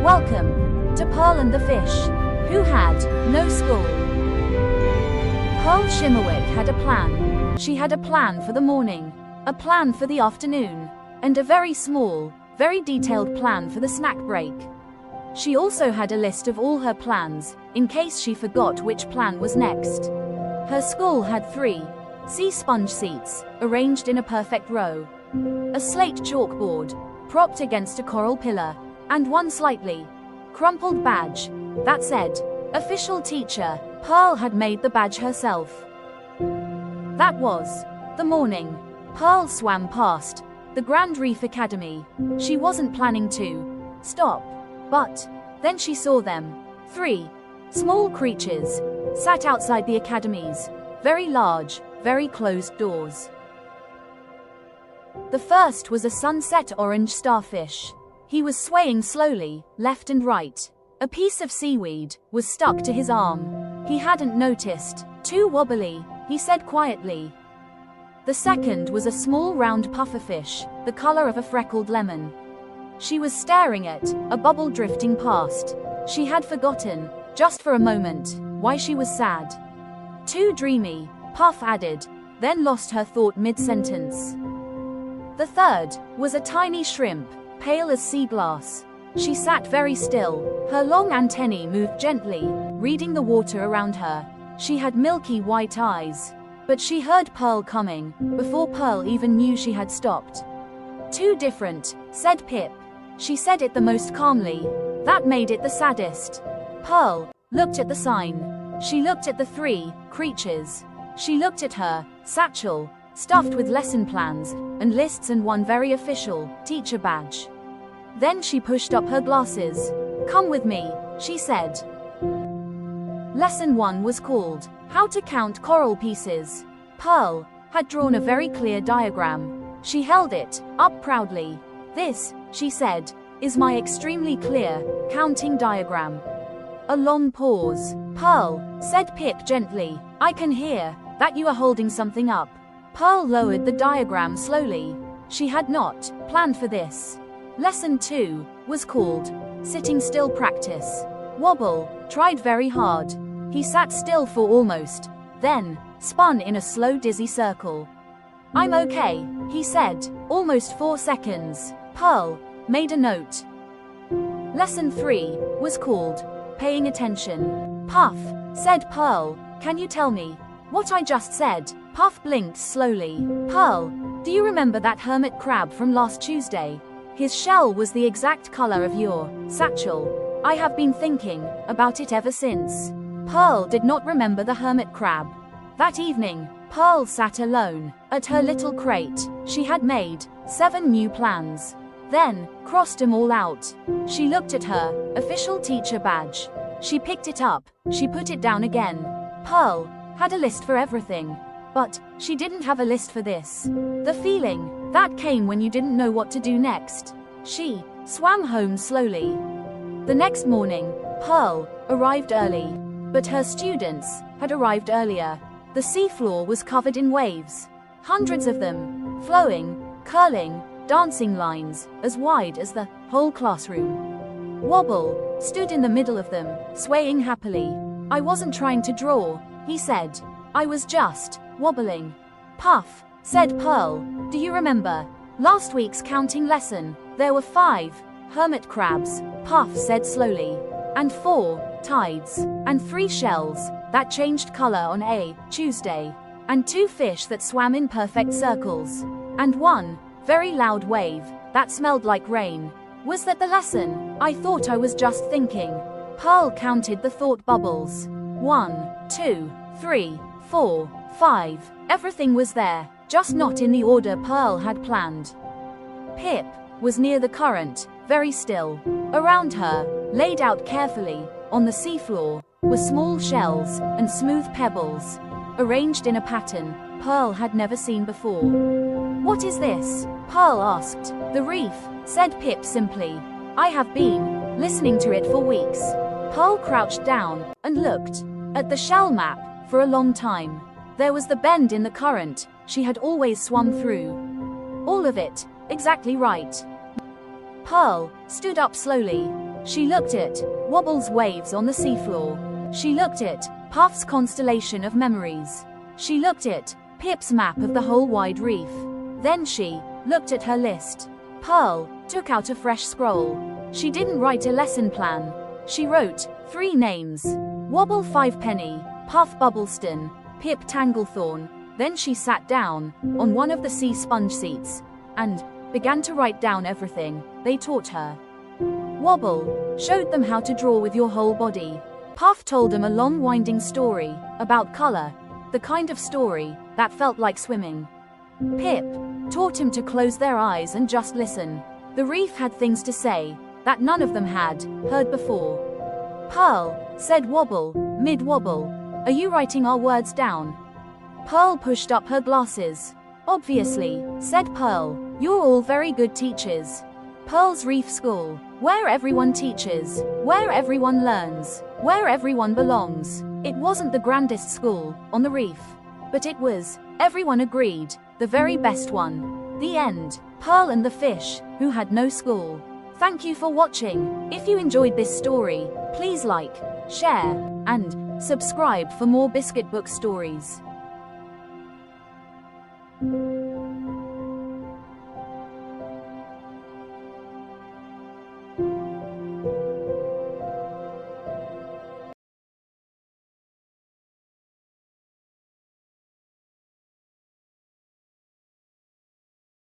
Welcome to Pearl and the Fish, who had no school. Pearl Shimmerwick had a plan. She had a plan for the morning, a plan for the afternoon, and a very small, very detailed plan for the snack break. She also had a list of all her plans, in case she forgot which plan was next. Her school had 3 sea sponge seats, arranged in a perfect row, a slate chalkboard, propped against a coral pillar, and one slightly crumpled badge that said, "Official Teacher." Pearl had made the badge herself. That was the morning. Pearl swam past the Grand Reef Academy. She wasn't planning to stop, but then she saw them. 3 small creatures sat outside the academy's very large, very closed doors. The first was a sunset orange starfish. He was swaying slowly, left and right. A piece of seaweed was stuck to his arm. He hadn't noticed. "Too wobbly," he said quietly. The second was a small round pufferfish, the color of a freckled lemon. She was staring at a bubble drifting past. She had forgotten, just for a moment, why she was sad. "Too dreamy," Puff added, then lost her thought mid-sentence. The third was a tiny shrimp, pale as sea glass. She sat very still. Her long antennae moved gently, reading the water around her. She had milky white eyes. But she heard Pearl coming, before Pearl even knew she had stopped. "Too different," said Pip. She said it the most calmly. That made it the saddest. Pearl looked at the sign. She looked at the 3 creatures. She looked at her satchel, stuffed with lesson plans and lists and one very official teacher badge. Then she pushed up her glasses. "Come with me," she said. Lesson 1 was called How to Count Coral Pieces. Pearl had drawn a very clear diagram. She held it up proudly. "This," she said, "is my extremely clear counting diagram." A long pause. "Pearl," said Pip gently, "I can hear that you are holding something up." Pearl lowered the diagram slowly. She had not planned for this. Lesson 2 was called Sitting Still Practice. Wobble tried very hard. He sat still for almost, then spun in a slow dizzy circle. "I'm okay," he said, almost 4 seconds. Pearl made a note. Lesson 3 was called Paying Attention. "Puff," said Pearl, "can you tell me what I just said?" Puff blinked slowly. "Pearl, do you remember that hermit crab from last Tuesday? His shell was the exact color of your satchel. I have been thinking about it ever since." Pearl did not remember the hermit crab. That evening, Pearl sat alone at her little crate. She had made 7 new plans, then crossed them all out. She looked at her official teacher badge. She picked it up. She put it down again. Pearl had a list for everything, but she didn't have a list for this. The feeling that came when you didn't know what to do next. She swam home slowly. The next morning, Pearl arrived early, but her students had arrived earlier. The seafloor was covered in waves, hundreds of them, flowing, curling, dancing lines as wide as the whole classroom. Wobble stood in the middle of them, swaying happily. "I wasn't trying to draw," he said. "I was just wobbling." "Puff," said Pearl, "do you remember last week's counting lesson? There were 5 hermit crabs," Puff said slowly, "and 4 tides, and 3 shells that changed color on a Tuesday, and 2 fish that swam in perfect circles, and 1 very loud wave that smelled like rain. Was that the lesson? I thought I was just thinking." Pearl counted the thought bubbles. 1, 2, 3, 4, 5. Everything was there, just not in the order Pearl had planned. Pip was near the current, very still. Around her, laid out carefully, on the seafloor, were small shells and smooth pebbles, arranged in a pattern Pearl had never seen before. "What is this?" Pearl asked. "The reef," said Pip simply. "I have been listening to it for weeks." Pearl crouched down and looked at the shell map for a long time. There was the bend in the current she had always swum through. All of it, exactly right. Pearl stood up slowly. She looked at Wobble's waves on the seafloor. She looked at Puff's constellation of memories. She looked at Pip's map of the whole wide reef. Then she looked at her list. Pearl took out a fresh scroll. She didn't write a lesson plan. She wrote 3 names: Wobble Fivepenny, Puff Bubbleston, Pip Tanglethorn. Then she sat down on one of the sea sponge seats and began to write down everything they taught her. Wobble showed them how to draw with your whole body. Puff told them a long winding story about color, the kind of story that felt like swimming. Pip taught him to close their eyes and just listen. The reef had things to say that none of them had heard before. Pearl said, "Wobble, mid-wobble, are you writing our words down?" Pearl pushed up her glasses. "Obviously," said Pearl. "You're all very good teachers." Pearl's Reef School, where everyone teaches, where everyone learns, where everyone belongs. It wasn't the grandest school on the reef, but it was, everyone agreed, the very best one. The end. Pearl and the fish, who had no school. Thank you for watching. If you enjoyed this story, please like, share, and subscribe for more Biscuit Book stories.